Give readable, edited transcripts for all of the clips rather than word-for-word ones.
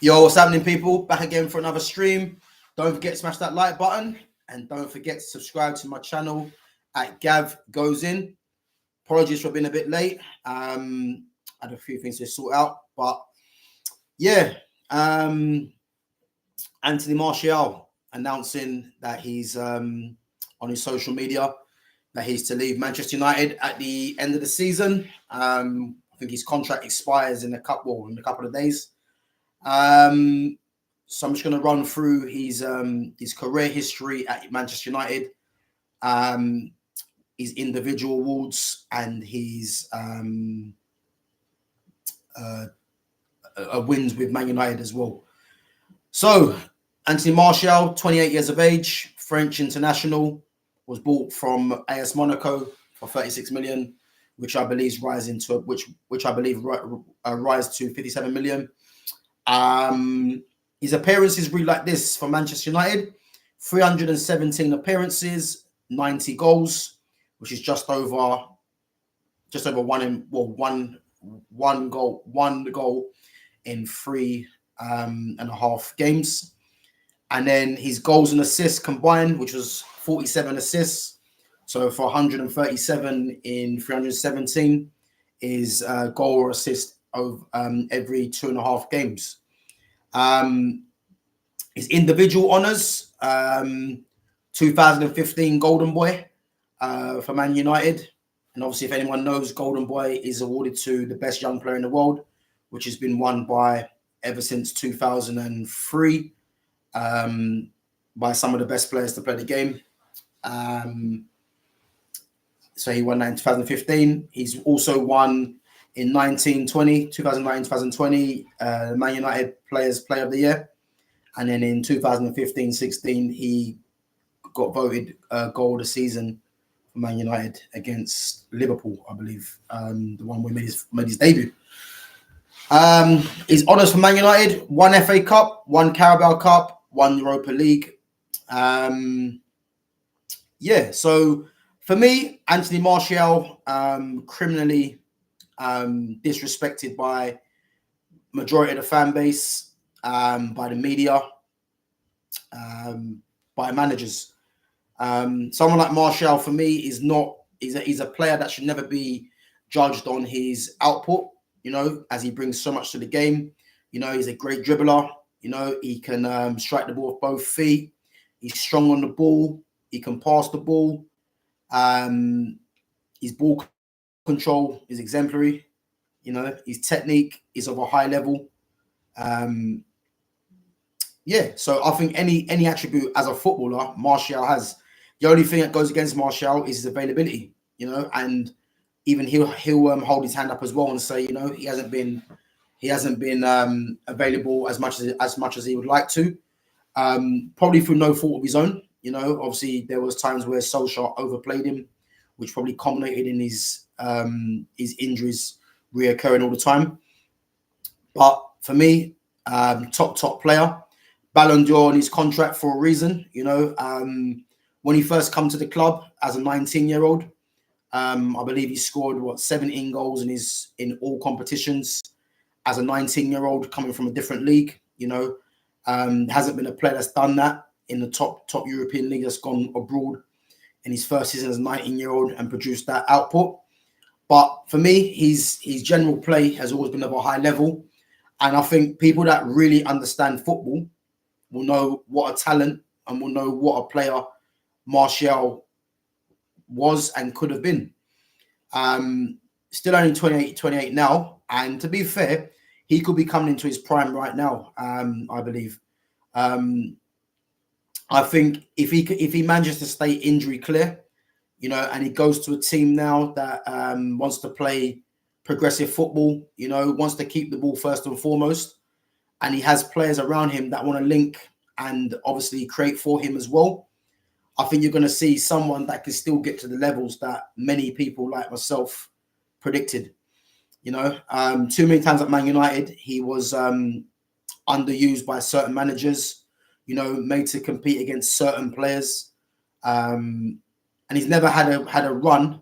Yo, what's happening, people? Back again for another stream. Don't forget to smash that like button and don't forget to subscribe to my channel at Gav Goes In. Apologies for being a bit late. I had a few things to sort out, but yeah. Anthony Martial announcing that he's on his social media that he's to leave Manchester United at the end of the season. I think his contract expires in a couple of days. So I'm just going to run through his career history at Manchester United, his individual awards, and his wins with Man United as well. So Anthony Martial, 28 years of age, French international, was bought from AS Monaco for 36 million, which I believe rise to 57 million. His appearances read like this for Manchester United: 317 appearances, 90 goals, which is just over one goal in 3.5 games. And then his goals and assists combined, which was 47 assists. So for 137 in 317 is goal or assist of every 2.5 games. His individual honours, 2015 Golden Boy for Man United. And obviously, if anyone knows, Golden Boy is awarded to the best young player in the world, which has been won by ever since 2003 by some of the best players to play the game. So he won that in 2015. He's also won in 2019-2020, Man United Players Player of the Year. And then in 2015-16, he got voted goal of the season for Man United against Liverpool, I believe, the one where he made his debut. His honours for Man United: 1 FA Cup, 1 Carabao Cup, 1 Europa League. So for me, Anthony Martial, criminally disrespected by majority of the fan base, by the media, by managers. Someone like Martial, for me, he's a player that should never be judged on his output, as he brings so much to the game. He's a great dribbler. He can strike the ball with both feet. He's strong on the ball. He can pass the ball. His ball control is exemplary. His technique is of a high level. So I think any attribute as a footballer Martial has. The only thing that goes against Martial is his availability, and even he'll hold his hand up as well and say, he hasn't been available as much as he would like to, probably through no fault of his own. Obviously there was times where Solskjaer overplayed him, which probably culminated in his injuries reoccurring all the time. But for me, top player, Ballon d'Or on his contract for a reason. When he first come to the club as a 19-year-old, I believe he scored 17 goals in all competitions as a 19-year-old coming from a different league. Hasn't been a player that's done that in the top European league, that's gone abroad in his first season as a 19-year-old and produced that output. But for me, his general play has always been of a high level. And I think people that really understand football will know what a talent and will know what a player Martial was and could have been. Still only 28 now. And to be fair, he could be coming into his prime right now, I believe. I think if he manages to stay injury clear, and he goes to a team now that wants to play progressive football, wants to keep the ball first and foremost, and he has players around him that want to link and obviously create for him as well, I think you're going to see someone that can still get to the levels that many people like myself predicted. Too many times at Man United, he was underused by certain managers, made to compete against certain players. And he's never had a run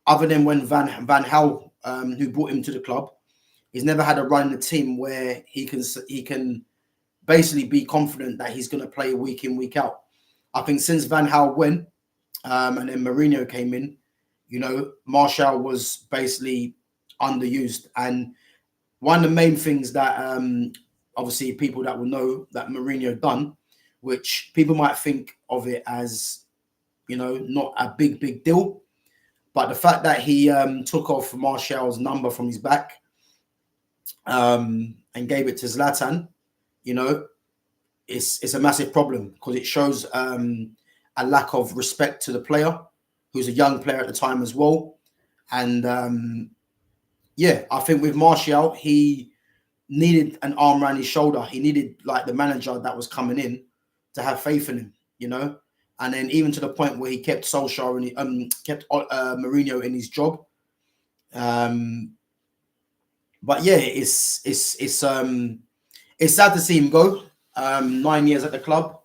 other than when Van Gaal, who brought him to the club, he's never had a run in the team where he can basically be confident that he's going to play week in, week out. I think since Van Gaal went and then Mourinho came in, you know, Martial was basically underused. And one of the main things that obviously people that will know that Mourinho done, which people might think of it as, you know, not a big deal, but the fact that he took off Martial's number from his back and gave it to Zlatan, you know, it's a massive problem because it shows a lack of respect to the player, who's a young player at the time as well. And yeah, I think with Martial, he needed an arm around his shoulder. He needed like the manager that was coming in to have faith in him, you know. And then even to the point where he kept Solskjaer and he kept Mourinho in his job. But yeah, it's sad to see him go. 9 years at the club.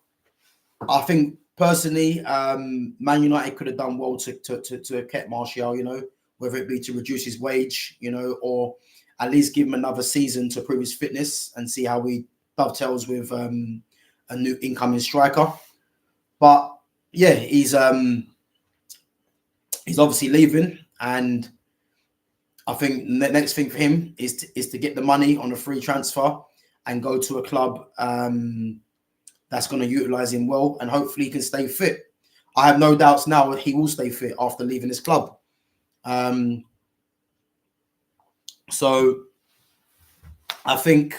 I think personally, Man United could have done well to keep Martial, you know, whether it be to reduce his wage, you know, or at least give him another season to prove his fitness and see how he dovetails with a new incoming striker. But yeah, he's obviously leaving, and I think the next thing for him is to get the money on a free transfer and go to a club that's going to utilize him well, and hopefully he can stay fit. I have no doubts now that he will stay fit after leaving this club. So I think,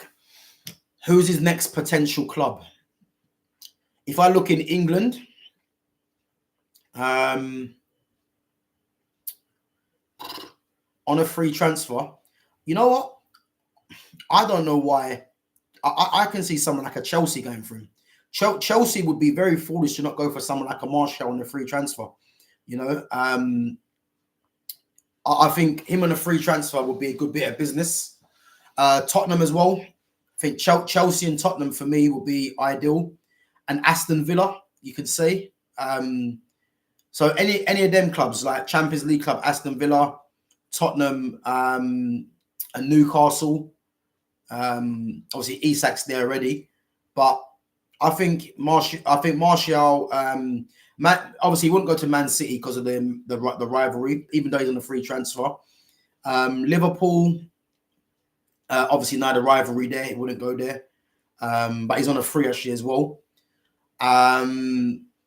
who's his next potential club? If I look in England, on a free transfer, you know what? I don't know why. I can see someone like a Chelsea going for him. Chelsea would be very foolish to not go for someone like a Martial on a free transfer. You know, I think him on a free transfer would be a good bit of business. Tottenham as well. I think Chelsea and Tottenham for me will be ideal. And Aston Villa, you could say. So any of them clubs, like Champions League club, Aston Villa, Tottenham, and Newcastle. Obviously Isak's there already, but I think Martial. Obviously he wouldn't go to Man City because of the rivalry, even though he's on a free transfer. Liverpool, obviously now the rivalry there, he wouldn't go there. But he's on a free actually as well.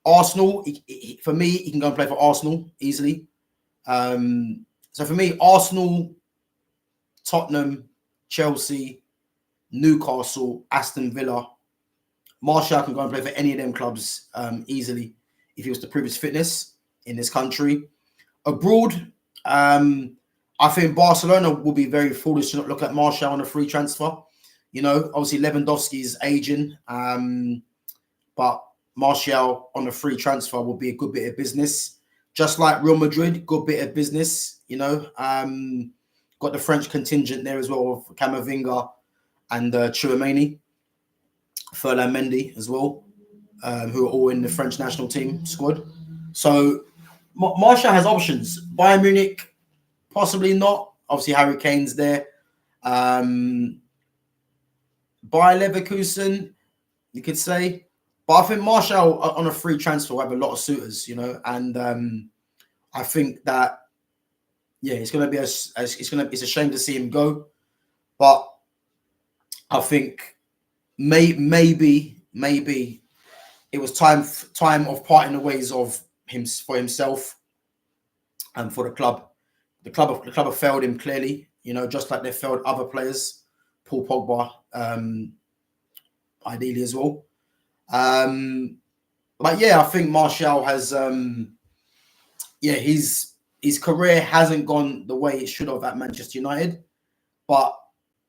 Arsenal, for me, he can go and play for Arsenal easily. So for me, Arsenal, Tottenham, Chelsea, Newcastle, Aston Villa. Martial can go and play for any of them clubs easily if he was to prove his fitness in this country. Abroad, I think Barcelona will be very foolish to not look at Martial on a free transfer. You know, obviously Lewandowski is aging, but Martial on a free transfer will be a good bit of business. Just like Real Madrid, good bit of business, you know. Got the French contingent there as well, of Camavinga and Tchouaméni, Ferland Mendy as well, who are all in the French national team squad. So Martial has options. Bayern Munich, possibly not. Obviously, Harry Kane's there. Bayer Leverkusen, you could say. But I think Martial on a free transfer will have a lot of suitors, you know, and I think that, yeah, it's going to be it's a shame to see him go, but I think maybe it was time of parting the ways of him for himself and for the club. The club have failed him clearly, you know, just like they failed other players, Paul Pogba, ideally as well. But yeah, I think Martial has, his career hasn't gone the way it should have at Manchester United, but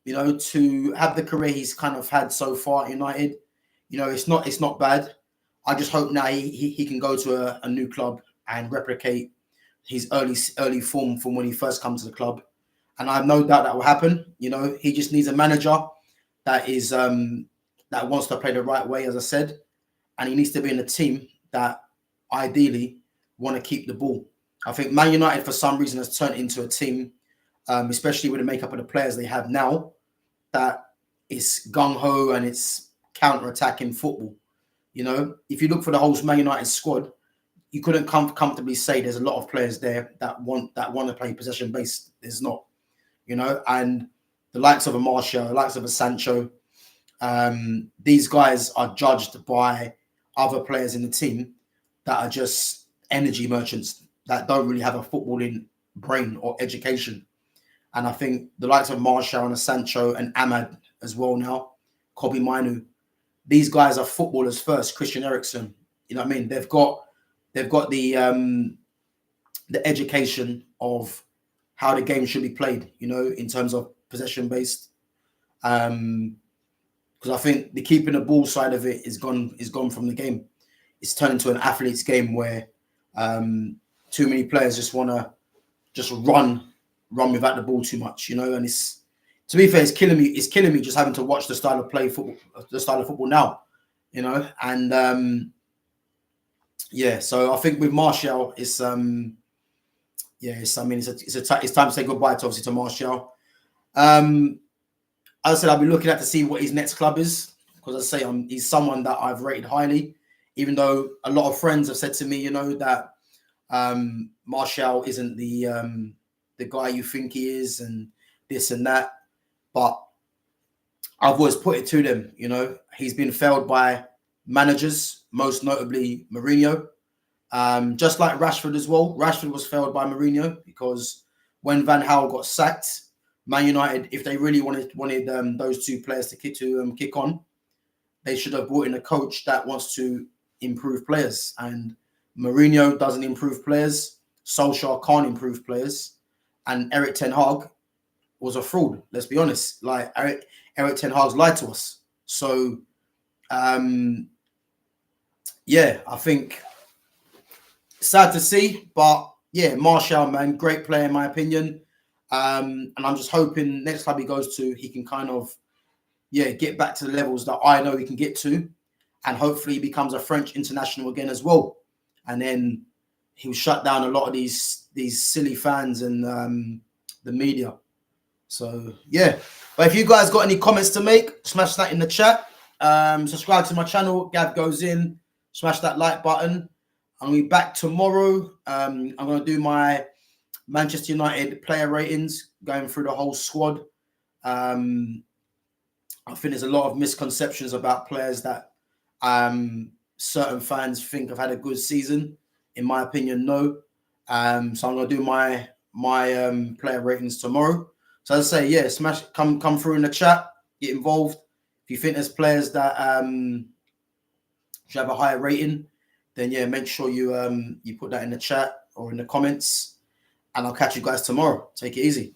you know, to have the career he's kind of had so far at United, you know, it's not bad. I just hope now he can go to a new club and replicate his early form from when he first comes to the club, and I have no doubt that will happen. You know, he just needs a manager that is that wants to play the right way, as I said, and he needs to be in a team that ideally want to keep the ball. I think Man United, for some reason, has turned into a team, especially with the makeup of the players they have now, that is gung-ho and it's counter-attacking football. You know, if you look for the whole Man United squad, you couldn't comfortably say there's a lot of players there that want to play possession based. There's not, you know, and the likes of a Martial, the likes of a Sancho, these guys are judged by other players in the team that are just energy merchants that don't really have a footballing brain or education. And I think the likes of Martial and Sancho and Ahmad as well now, Kobe Minu, these guys are footballers first. Christian Eriksen, you know what I mean? They've got the education of how the game should be played, you know, in terms of possession based. Because I think the keeping the ball side of it is gone from the game. It's turned into an athlete's game where too many players just want to just run without the ball too much, you know. And it's, to be fair, it's killing me. It's killing me just having to watch the style of football now, you know. And yeah, so I think with Martial, it's time to say goodbye to obviously to Martial. As I said, I'll be looking at to see what his next club is, because as I say, he's someone that I've rated highly, even though a lot of friends have said to me, you know, that Martial isn't the guy you think he is, and this and that. But I've always put it to them, you know, he's been failed by managers, most notably Mourinho. Just like Rashford as well. Rashford was failed by Mourinho because when Van Gaal got sacked, Man United, if they really wanted those two players to kick on, they should have brought in a coach that wants to improve players. And Mourinho doesn't improve players. Solskjaer can't improve players. And Erik ten Hag was a fraud. Let's be honest. Like Erik ten Hag's lied to us. So, yeah, I think sad to see, but yeah, Martial, man, great player in my opinion. And I'm just hoping next club he goes to, he can kind of, get back to the levels that I know he can get to, and hopefully he becomes a French international again as well. And then he'll shut down a lot of these silly fans and the media. So yeah, but if you guys got any comments to make, smash that in the chat. Subscribe to my channel. Gav goes in. Smash that like button. I'll be back tomorrow. I'm going to do my Manchester United player ratings, going through the whole squad. I think there's a lot of misconceptions about players that certain fans think have had a good season. In my opinion, no. So I'm going to do my player ratings tomorrow. So as I say, yeah, smash, come through in the chat, get involved. If you think there's players that should have a higher rating, then yeah, make sure you put that in the chat or in the comments, and I'll catch you guys tomorrow. Take it easy.